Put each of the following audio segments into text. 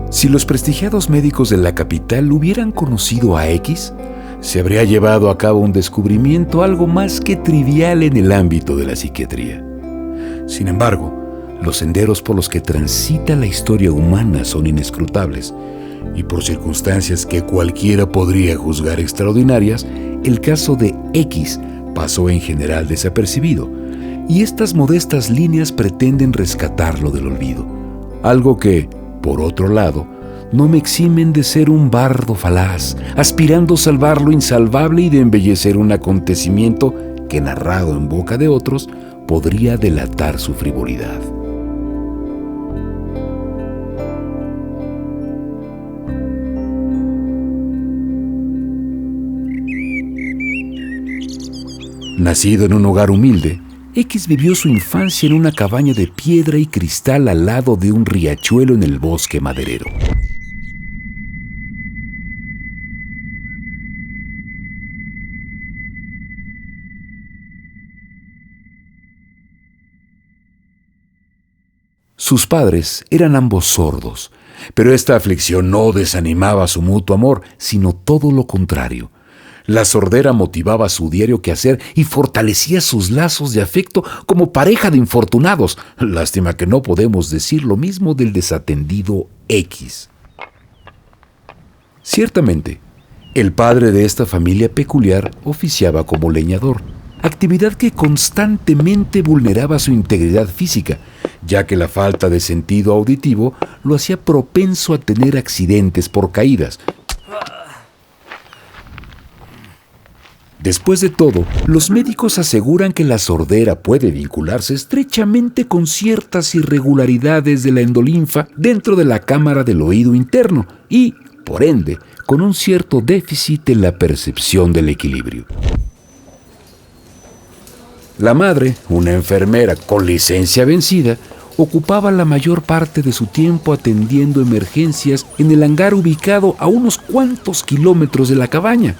Si los prestigiados médicos de la capital hubieran conocido a X, se habría llevado a cabo un descubrimiento algo más que trivial en el ámbito de la psiquiatría. Sin embargo, los senderos por los que transita la historia humana son inescrutables, y por circunstancias que cualquiera podría juzgar extraordinarias, el caso de X pasó en general desapercibido, y estas modestas líneas pretenden rescatarlo del olvido, algo que, por otro lado, no me eximen de ser un bardo falaz, aspirando a salvar lo insalvable y de embellecer un acontecimiento que, narrado en boca de otros, podría delatar su frivolidad. Nacido en un hogar humilde, X vivió su infancia en una cabaña de piedra y cristal al lado de un riachuelo en el bosque maderero. Sus padres eran ambos sordos, pero esta aflicción no desanimaba su mutuo amor, sino todo lo contrario. La sordera motivaba su diario quehacer y fortalecía sus lazos de afecto como pareja de infortunados. Lástima que no podemos decir lo mismo del desatendido X. Ciertamente, el padre de esta familia peculiar oficiaba como leñador, actividad que constantemente vulneraba su integridad física, ya que la falta de sentido auditivo lo hacía propenso a tener accidentes por caídas. Después de todo, los médicos aseguran que la sordera puede vincularse estrechamente con ciertas irregularidades de la endolinfa dentro de la cámara del oído interno y, por ende, con un cierto déficit en la percepción del equilibrio. La madre, una enfermera con licencia vencida, ocupaba la mayor parte de su tiempo atendiendo emergencias en el hangar ubicado a unos cuantos kilómetros de la cabaña,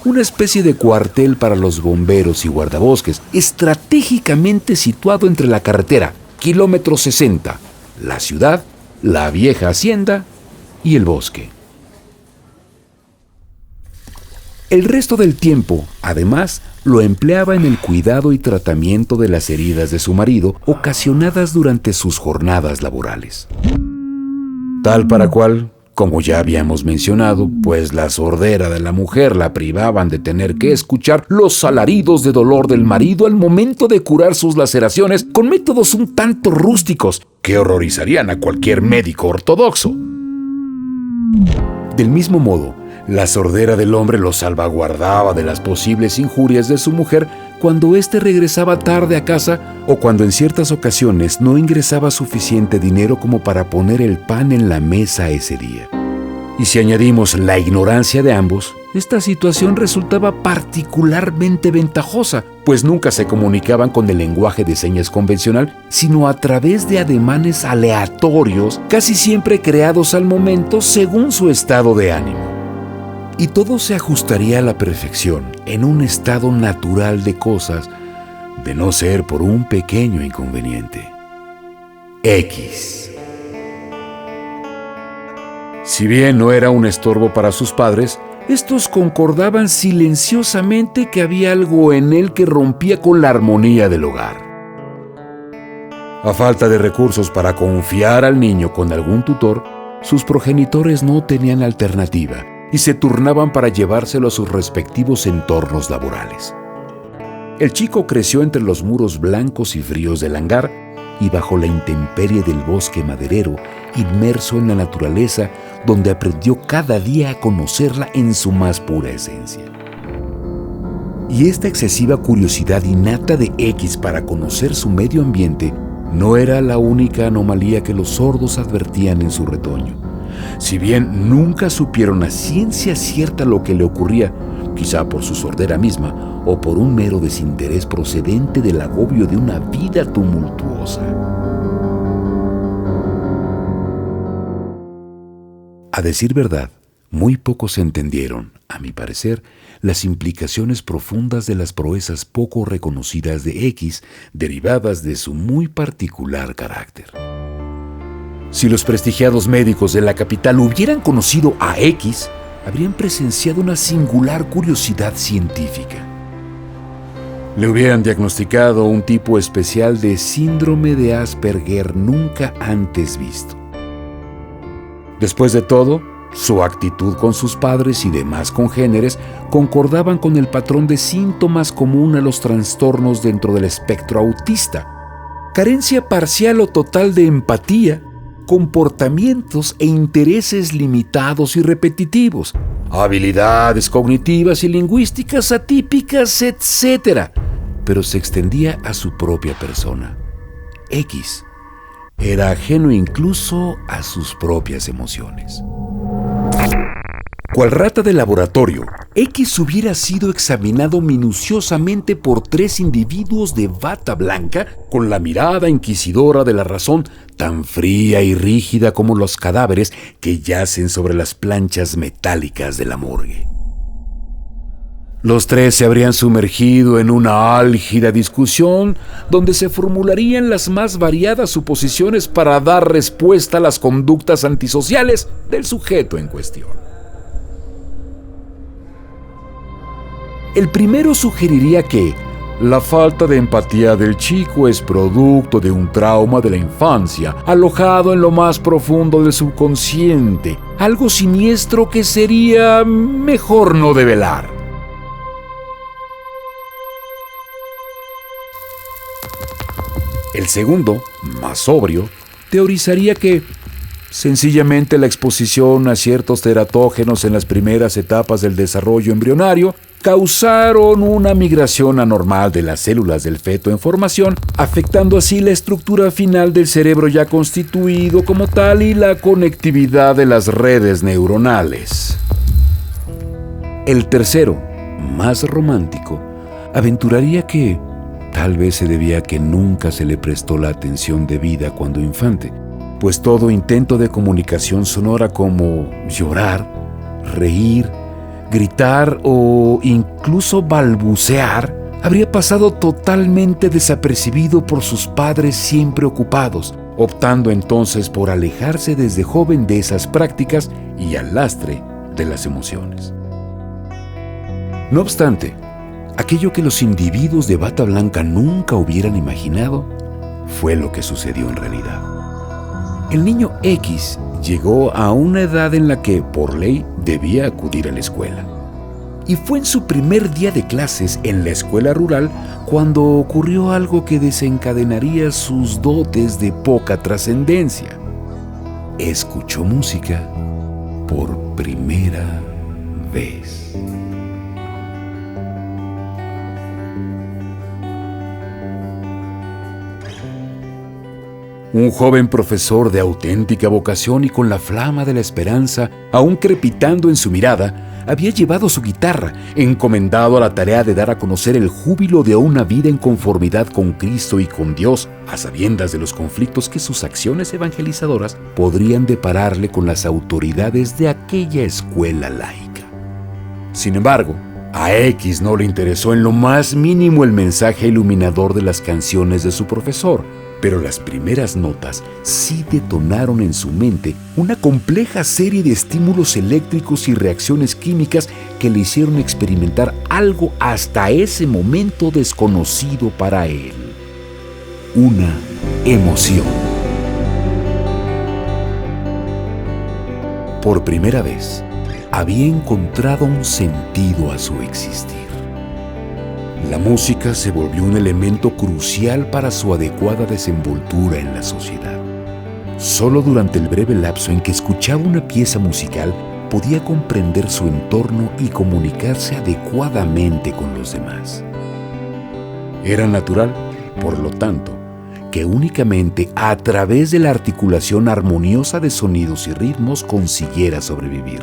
una especie de cuartel para los bomberos y guardabosques, estratégicamente situado entre la carretera, kilómetro 60, la ciudad, la vieja hacienda y el bosque. El resto del tiempo, además, lo empleaba en el cuidado y tratamiento de las heridas de su marido ocasionadas durante sus jornadas laborales. Tal para cual, como ya habíamos mencionado, pues la sordera de la mujer la privaban de tener que escuchar los alaridos de dolor del marido al momento de curar sus laceraciones con métodos un tanto rústicos que horrorizarían a cualquier médico ortodoxo. Del mismo modo, la sordera del hombre lo salvaguardaba de las posibles injurias de su mujer cuando éste regresaba tarde a casa o cuando en ciertas ocasiones no ingresaba suficiente dinero como para poner el pan en la mesa ese día. Y si añadimos la ignorancia de ambos, esta situación resultaba particularmente ventajosa, pues nunca se comunicaban con el lenguaje de señas convencional, sino a través de ademanes aleatorios, casi siempre creados al momento según su estado de ánimo. Y todo se ajustaría a la perfección en un estado natural de cosas, de no ser por un pequeño inconveniente. X. Si bien no era un estorbo para sus padres, estos concordaban silenciosamente que había algo en él que rompía con la armonía del hogar. A falta de recursos para confiar al niño con algún tutor, sus progenitores no tenían alternativa y se turnaban para llevárselo a sus respectivos entornos laborales. El chico creció entre los muros blancos y fríos del hangar y bajo la intemperie del bosque maderero, inmerso en la naturaleza, donde aprendió cada día a conocerla en su más pura esencia. Y esta excesiva curiosidad innata de X para conocer su medio ambiente no era la única anomalía que los sordos advertían en su retoño. Si bien nunca supieron a ciencia cierta lo que le ocurría, quizá por su sordera misma o por un mero desinterés procedente del agobio de una vida tumultuosa. A decir verdad, muy pocos entendieron, a mi parecer, las implicaciones profundas de las proezas poco reconocidas de X, derivadas de su muy particular carácter. Si los prestigiados médicos de la capital hubieran conocido a X, habrían presenciado una singular curiosidad científica. Le hubieran diagnosticado un tipo especial de síndrome de Asperger nunca antes visto. Después de todo, su actitud con sus padres y demás congéneres concordaban con el patrón de síntomas común a los trastornos dentro del espectro autista: carencia parcial o total de empatía, comportamientos e intereses limitados y repetitivos, habilidades cognitivas y lingüísticas atípicas, etc. Pero se extendía a su propia persona. X era ajeno incluso a sus propias emociones. Cual rata de laboratorio, X hubiera sido examinado minuciosamente por 3 individuos de bata blanca con la mirada inquisidora de la razón, tan fría y rígida como los cadáveres que yacen sobre las planchas metálicas de la morgue. Los 3 se habrían sumergido en una álgida discusión donde se formularían las más variadas suposiciones para dar respuesta a las conductas antisociales del sujeto en cuestión. El primero sugeriría que la falta de empatía del chico es producto de un trauma de la infancia, alojado en lo más profundo del subconsciente, algo siniestro que sería mejor no develar. El segundo, más sobrio, teorizaría que sencillamente la exposición a ciertos teratógenos en las primeras etapas del desarrollo embrionario causaron una migración anormal de las células del feto en formación, afectando así la estructura final del cerebro ya constituido como tal y la conectividad de las redes neuronales. El tercero, más romántico, aventuraría que tal vez se debía a que nunca se le prestó la atención debida cuando infante, pues todo intento de comunicación sonora como llorar, reír, gritar o incluso balbucear habría pasado totalmente desapercibido por sus padres siempre ocupados, optando entonces por alejarse desde joven de esas prácticas y al lastre de las emociones. No obstante, aquello que los individuos de bata blanca nunca hubieran imaginado fue lo que sucedió en realidad. El niño X llegó a una edad en la que, por ley, debía acudir a la escuela. Y fue en su primer día de clases en la escuela rural cuando ocurrió algo que desencadenaría sus dotes de poca trascendencia. Escuchó música por primera vez. Un joven profesor de auténtica vocación y con la flama de la esperanza aún crepitando en su mirada, había llevado su guitarra, encomendado a la tarea de dar a conocer el júbilo de una vida en conformidad con Cristo y con Dios, a sabiendas de los conflictos que sus acciones evangelizadoras podrían depararle con las autoridades de aquella escuela laica. Sin embargo, a X no le interesó en lo más mínimo el mensaje iluminador de las canciones de su profesor, pero las primeras notas sí detonaron en su mente una compleja serie de estímulos eléctricos y reacciones químicas que le hicieron experimentar algo hasta ese momento desconocido para él: una emoción. Por primera vez, había encontrado un sentido a su existir. La música se volvió un elemento crucial para su adecuada desenvoltura en la sociedad. Solo durante el breve lapso en que escuchaba una pieza musical podía comprender su entorno y comunicarse adecuadamente con los demás. Era natural, por lo tanto, que únicamente a través de la articulación armoniosa de sonidos y ritmos consiguiera sobrevivir.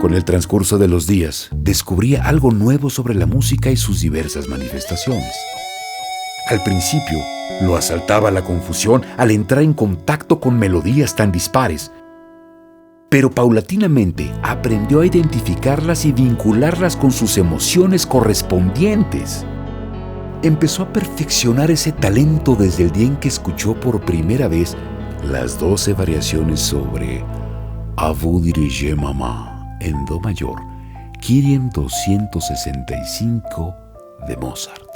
Con el transcurso de los días, descubría algo nuevo sobre la música y sus diversas manifestaciones. Al principio, lo asaltaba la confusión al entrar en contacto con melodías tan dispares. pero paulatinamente aprendió a identificarlas y vincularlas con sus emociones correspondientes. Empezó a perfeccionar ese talento desde el día en que escuchó por primera vez las 12 variaciones sobre A vous dirigez maman en do mayor, Kyrie 265 de Mozart.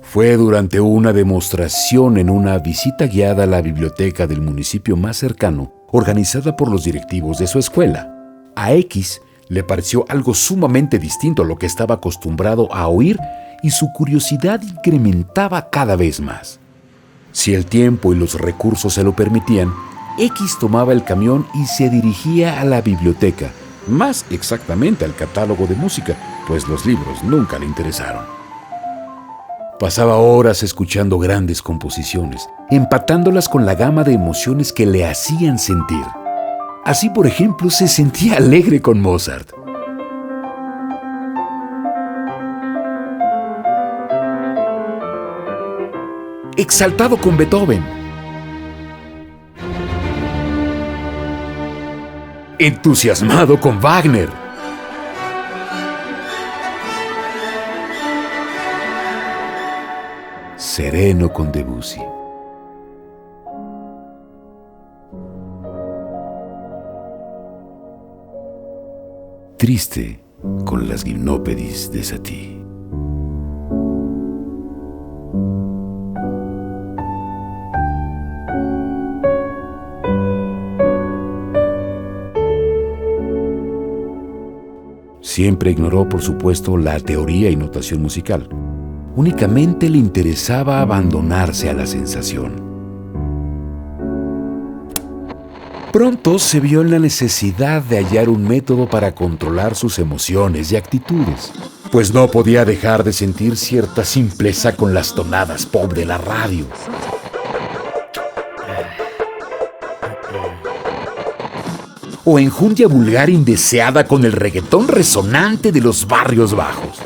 Fue durante una demostración en una visita guiada a la biblioteca del municipio más cercano, organizada por los directivos de su escuela. A X le pareció algo sumamente distinto a lo que estaba acostumbrado a oír y su curiosidad incrementaba cada vez más. Si el tiempo y los recursos se lo permitían, X tomaba el camión y se dirigía a la biblioteca, más exactamente al catálogo de música, pues los libros nunca le interesaron. Pasaba horas escuchando grandes composiciones, empatándolas con la gama de emociones que le hacían sentir. Así, por ejemplo, se sentía alegre con Mozart. Exaltado con Beethoven. Entusiasmado con Wagner. Sereno con Debussy. Triste con las Gimnópedis de Satie. Siempre ignoró, por supuesto, la teoría y notación musical. Únicamente le interesaba abandonarse a la sensación. Pronto se vio en la necesidad de hallar un método para controlar sus emociones y actitudes, pues no podía dejar de sentir cierta simpleza con las tonadas pop de la radio. O enjundia vulgar indeseada con el reggaetón resonante de los barrios bajos.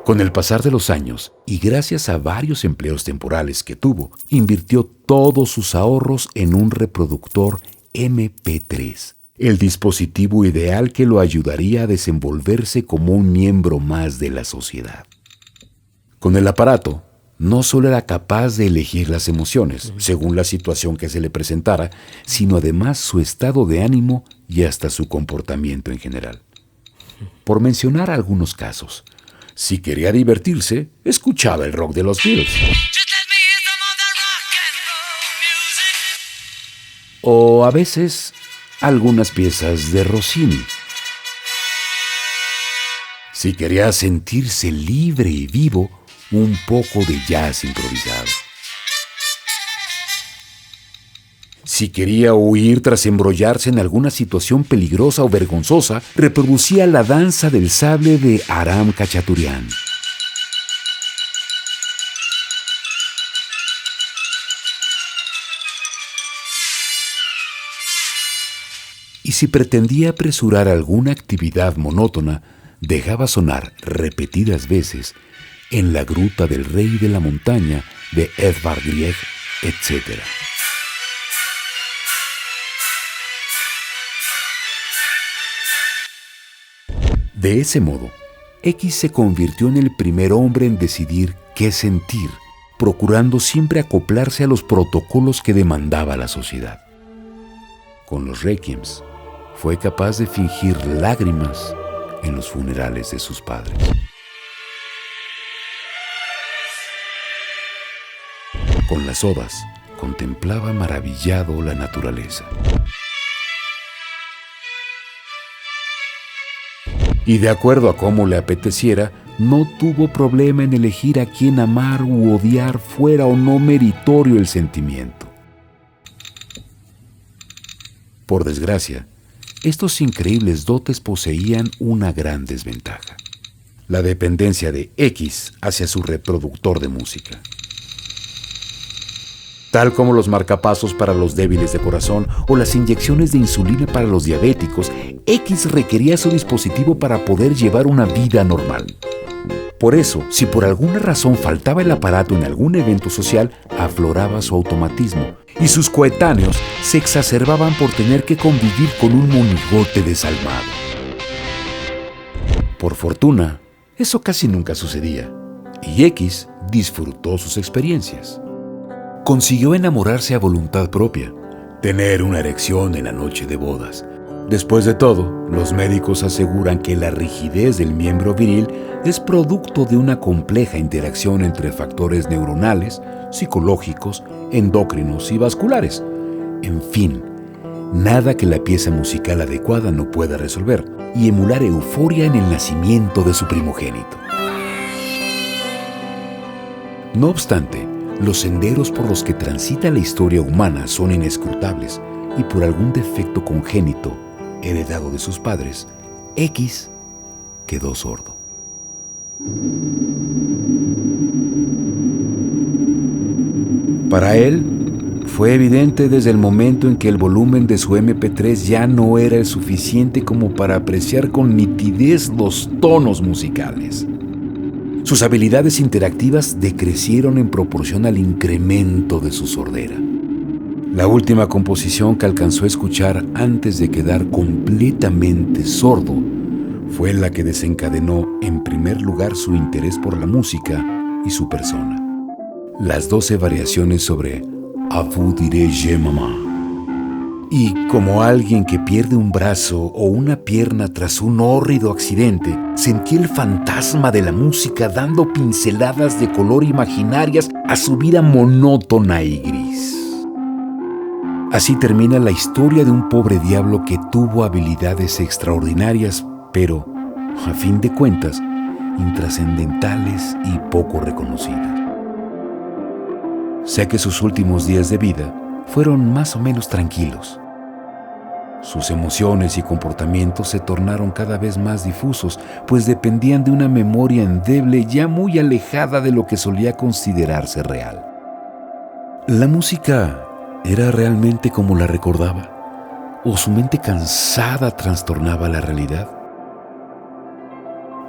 Con el pasar de los años, y gracias a varios empleos temporales que tuvo, invirtió todos sus ahorros en un reproductor MP3, el dispositivo ideal que lo ayudaría a desenvolverse como un miembro más de la sociedad. Con el aparato, no solo era capaz de elegir las emociones, según la situación que se le presentara, sino además su estado de ánimo y hasta su comportamiento en general. Por mencionar algunos casos, si quería divertirse, escuchaba el rock de los Beatles. O a veces, algunas piezas de Rossini. Si quería sentirse libre y vivo, un poco de jazz improvisado. Si quería huir tras embrollarse en alguna situación peligrosa o vergonzosa, reproducía la danza del sable de Aram Khachaturian. Y si pretendía apresurar alguna actividad monótona, dejaba sonar repetidas veces En la gruta del rey de la montaña de Edvard Grieg, etc. De ese modo, X se convirtió en el primer hombre en decidir qué sentir, procurando siempre acoplarse a los protocolos que demandaba la sociedad. Con los requiems, fue capaz de fingir lágrimas en los funerales de sus padres. Con las odas, contemplaba maravillado la naturaleza. Y de acuerdo a cómo le apeteciera, no tuvo problema en elegir a quién amar u odiar, fuera o no meritorio el sentimiento. Por desgracia, estos increíbles dotes poseían una gran desventaja: la dependencia de X hacia su reproductor de música. tal como los marcapasos para los débiles de corazón o las inyecciones de insulina para los diabéticos. X requería su dispositivo para poder llevar una vida normal. Por eso, si por alguna razón faltaba el aparato en algún evento social, afloraba su automatismo y sus coetáneos se exacerbaban por tener que convivir con un monigote desalmado. Por fortuna, eso casi nunca sucedía, y X disfrutó sus experiencias. Consiguió enamorarse a voluntad propia, tener una erección en la noche de bodas. Después de todo, los médicos aseguran que la rigidez del miembro viril es producto de una compleja interacción entre factores neuronales, psicológicos, endocrinos y vasculares. En fin, nada que la pieza musical adecuada no pueda resolver y emular euforia en el nacimiento de su primogénito. No obstante, los senderos por los que transita la historia humana son inescrutables y por algún defecto congénito heredado de sus padres, X quedó sordo. Para él, fue evidente desde el momento en que el volumen de su MP3 ya no era el suficiente como para apreciar con nitidez los tonos musicales. Sus habilidades interactivas decrecieron en proporción al incremento de su sordera. La última composición que alcanzó a escuchar antes de quedar completamente sordo fue la que desencadenó en primer lugar su interés por la música y su persona. Las 12 variaciones sobre A vous direz je maman. Y como alguien que pierde un brazo o una pierna tras un hórrido accidente, sentí el fantasma de la música dando pinceladas de color imaginarias a su vida monótona y gris. Así termina la historia de un pobre diablo que tuvo habilidades extraordinarias, pero, a fin de cuentas, intrascendentales y poco reconocidas. Sé que sus últimos días de vida fueron más o menos tranquilos. Sus emociones y comportamientos se tornaron cada vez más difusos, pues dependían de una memoria endeble ya muy alejada de lo que solía considerarse real. La música ¿era realmente como la recordaba? ¿O su mente cansada trastornaba la realidad?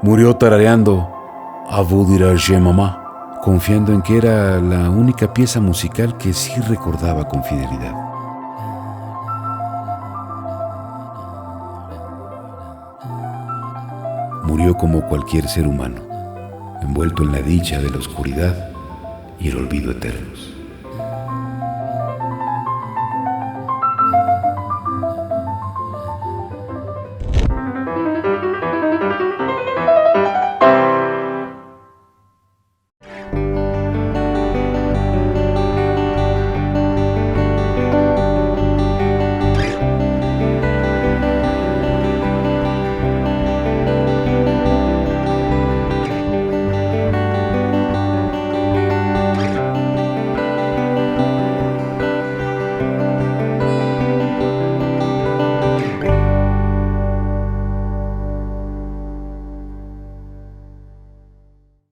Murió tarareando A vous direz je maman, confiando en que era la única pieza musical que sí recordaba con fidelidad. Murió como cualquier ser humano, envuelto en la dicha de la oscuridad y el olvido eternos.